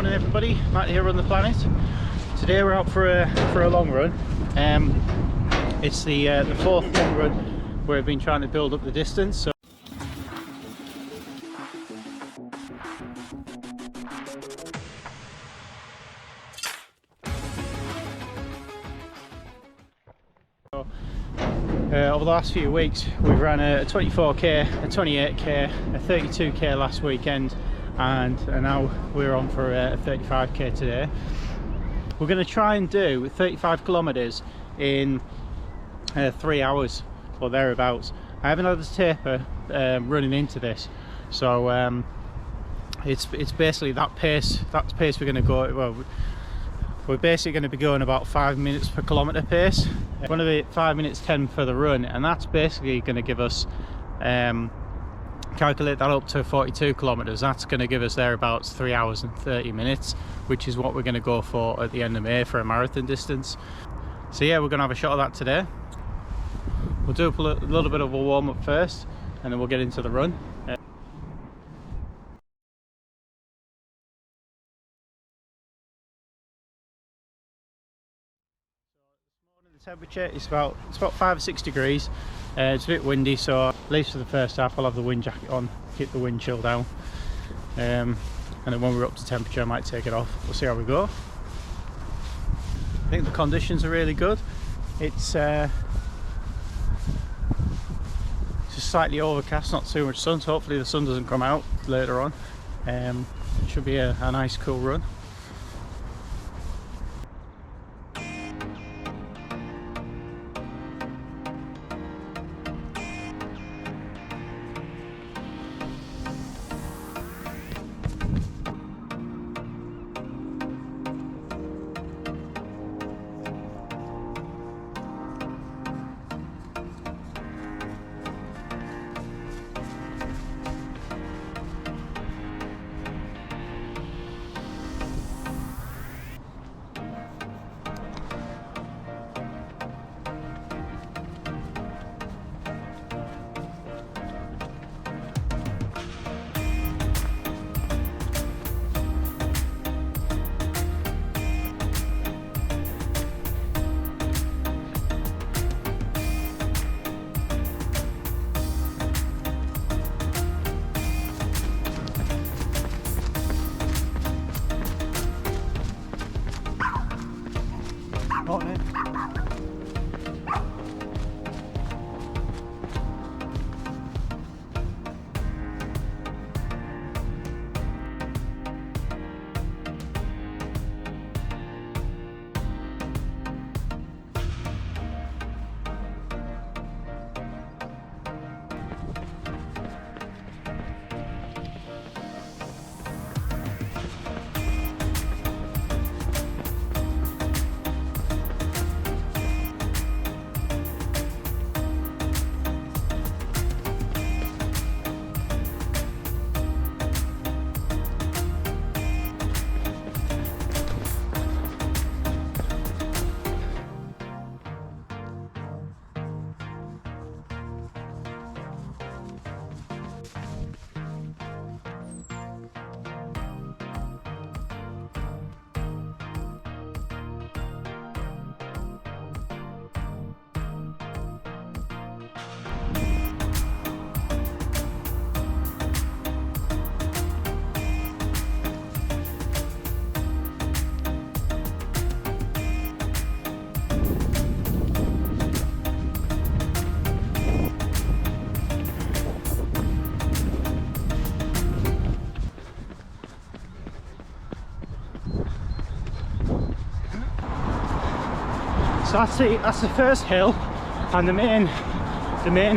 Morning everybody, Matt here on the planet. Today we're out for a long run. It's the fourth long run where we've been trying to build up the distance. So over the last few weeks we've ran a 24k, a 28k, a 32k last weekend, and now we're on for a 35k today. We're going to try and do 35 kilometers in 3 hours or thereabouts. I haven't had a taper running into this, so it's basically that pace. That's the pace we're going to go. Well, we're basically going to be going about 5 minutes per kilometre pace. We're going to be 5 minutes 10 for the run, and that's basically going to give us, calculate that up to 42 kilometres. That's going to give us thereabouts 3 hours and 30 minutes, which is what we're going to go for at the end of May for a marathon distance. So yeah, we're going to have a shot of that today. We'll do a little bit of a warm-up first, and then we'll get into the run. The temperature is about 5 or 6 degrees. It's a bit windy, so at least for the first half I'll have the wind jacket on, keep the wind chill down, and then when we're up to temperature I might take it off. We'll see how we go. I think the conditions are really good. It's just slightly overcast, not too much sun, so hopefully the sun doesn't come out later on. It should be a nice cool run. So that's the first hill, and the main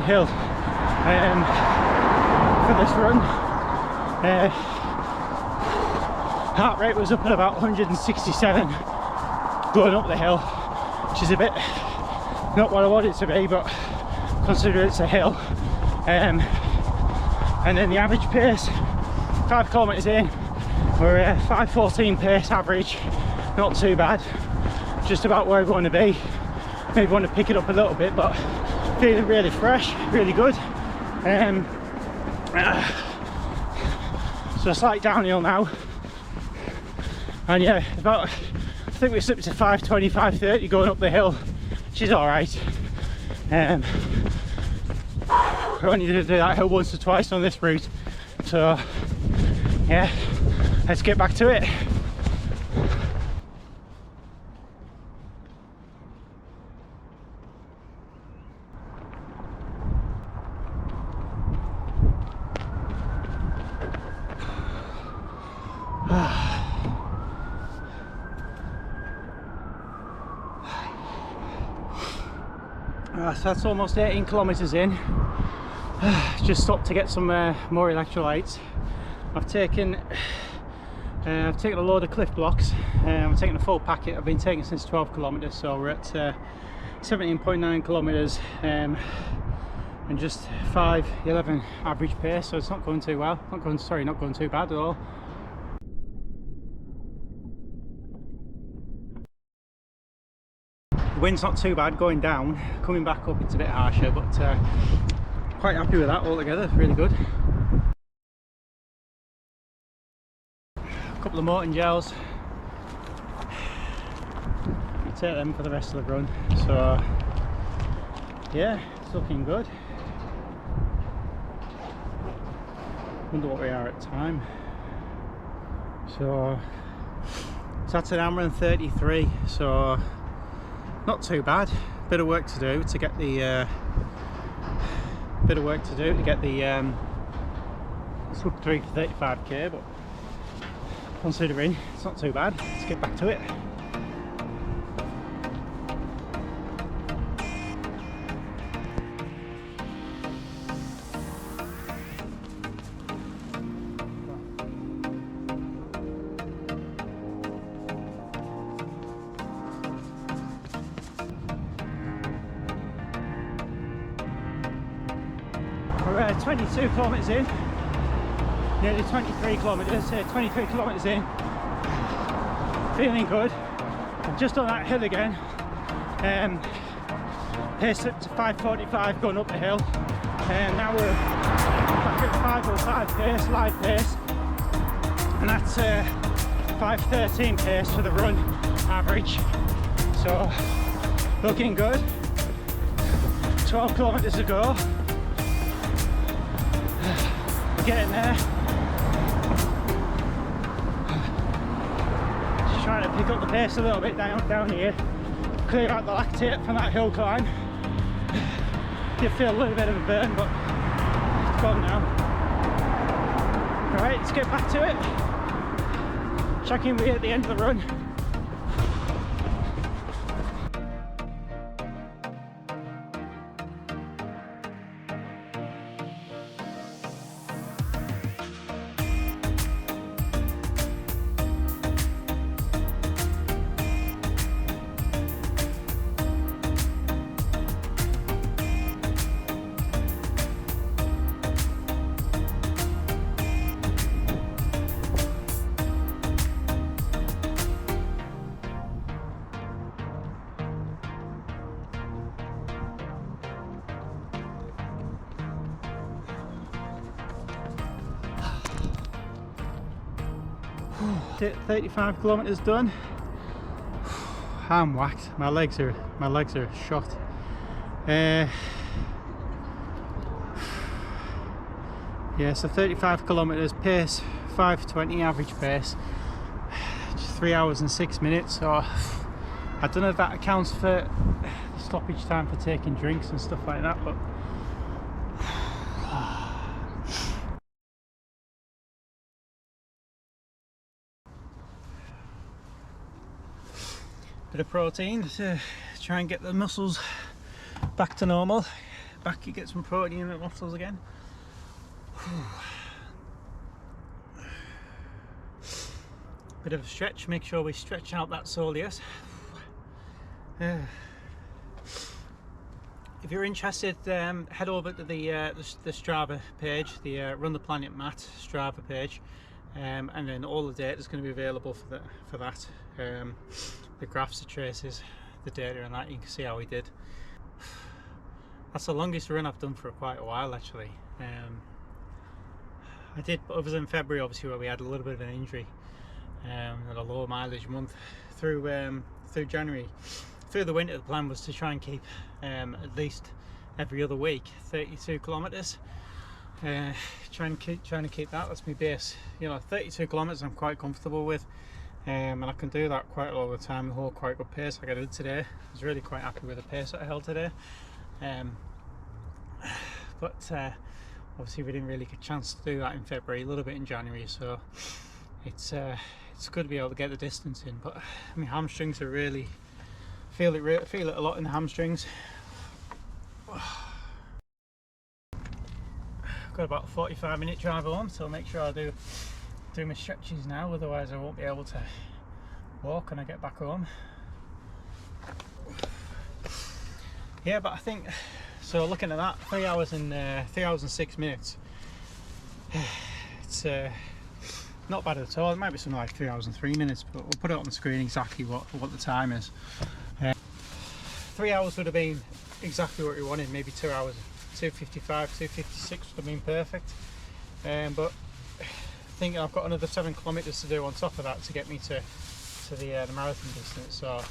hill for this run. Heart rate was up at about 167 going up the hill, which is a bit not what I want it to be, but consider it's a hill. And then the average pace, 5 kilometers in, we're at 5:14 pace average, not too bad. Just about where I want to be. Maybe want to pick it up a little bit, but feeling really fresh, really good. So a slight downhill now. And yeah, I think we slipped to 5:20, 5:30 going up the hill, which is all right. I only did do that hill once or twice on this route, so yeah, let's get back to it. So that's almost 18 kilometers in. Just stopped to get some more electrolytes. I've taken a load of cliff blocks. I've taken a full packet. I've been taking since 12 kilometers, so we're at 17.9 kilometers and just 5:11 average pace. So it's not going too well. Not going too bad at all. The wind's not too bad going down. Coming back up it's a bit harsher, but quite happy with that altogether. Really good. A couple of Morton gels. I'll take them for the rest of the run. So yeah, it's looking good. Wonder what we are at time. So that's an hour and 33. So not too bad. Bit of work to do to get the sub 3 for 35k, but considering it's not too bad, let's get back to it. We're 22 kilometres in, nearly 23 kilometres, 23 kilometres in, feeling good. I've just done that hill again, pace up to 5:45 going up the hill, and now we're back at 5:05 pace, live pace, and that's 5:13 pace for the run average, so looking good. 12 kilometres to go. Getting there. Just trying to pick up the pace a little bit down here, clear out the lactate from that hill climb. Did feel a little bit of a burn, but it's gone now. Alright, let's get back to it. Check in with you at the end of the run. Hit 35 kilometers done. I'm whacked. My legs are shot. Yeah, so 35 kilometers pace, 5:20 average pace, just 3 hours and 6 minutes. So I don't know if that accounts for stoppage time for taking drinks and stuff like that, but bit of protein to try and get the muscles back to normal. Back, you get some protein in the muscles again. Bit of a stretch, make sure we stretch out that soleus. If you're interested, head over to the Strava page, the Run the Planet Matt Strava page, and then all the data is going to be available for that. The graphs, the traces, the data, and that you can see how we did. That's the longest run I've done for quite a while, actually. I did, other than February, obviously, where we had a little bit of an injury. and a low mileage month through January. Through the winter, the plan was to try and keep at least every other week 32 kilometers. Trying to keep that. That's my base. You know, 32 kilometers I'm quite comfortable with, and I can do that quite a lot of the time. I hold quite good pace like I did today. I was really quite happy with the pace that I held today. But obviously we didn't really get a chance to do that in February, a little bit in January, so it's good to be able to get the distance in. But my hamstrings are really feel it a lot in the hamstrings. Got about a 45-minute drive home, so I'll make sure I do my stretches now, otherwise I won't be able to walk when I get back home. Yeah, but I think, so looking at that, 3 hours and 6 minutes, it's not bad at all. It might be something like 3 hours and 3 minutes, but we'll put it on the screen exactly what the time is. 3 hours would have been exactly what we wanted, maybe 2 hours, 2:55, 2:56 would have been perfect. But I think I've got another 7 kilometers to do on top of that to get me to the marathon distance, so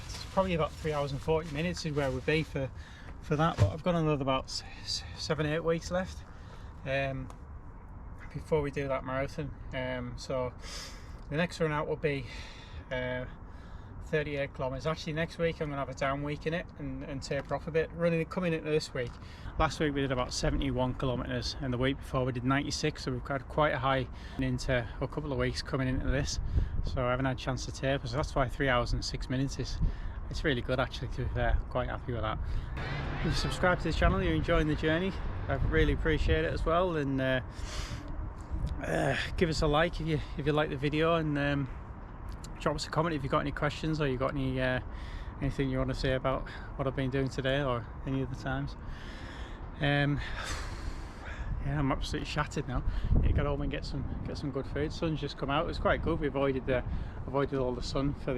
it's probably about 3 hours and 40 minutes is where we'd be for that. But I've got another about 7-8 weeks left before we do that marathon. So the next run out will be 38 kilometers. Actually, next week I'm going to have a down week in it and taper off a bit. Coming into this week, last week we did about 71 kilometers, and the week before we did 96, so we've got quite a high into a couple of weeks coming into this, so I haven't had a chance to taper, so that's why 3 hours and 6 minutes it's really good actually, to be fair. Quite happy with that. If you subscribe to this channel, you're enjoying the journey, I really appreciate it as well, and give us a like if you like the video, and drop us a comment if you've got any questions, or you got any anything you want to say about what I've been doing today or any other times. Yeah, I'm absolutely shattered now. Need to get home and get some good food. Sun's just come out. It's quite good. We avoided all the sun for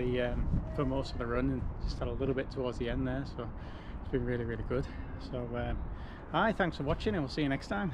most of the run, and just had a little bit towards the end there, so it's been really good. So thanks for watching, and we'll see you next time.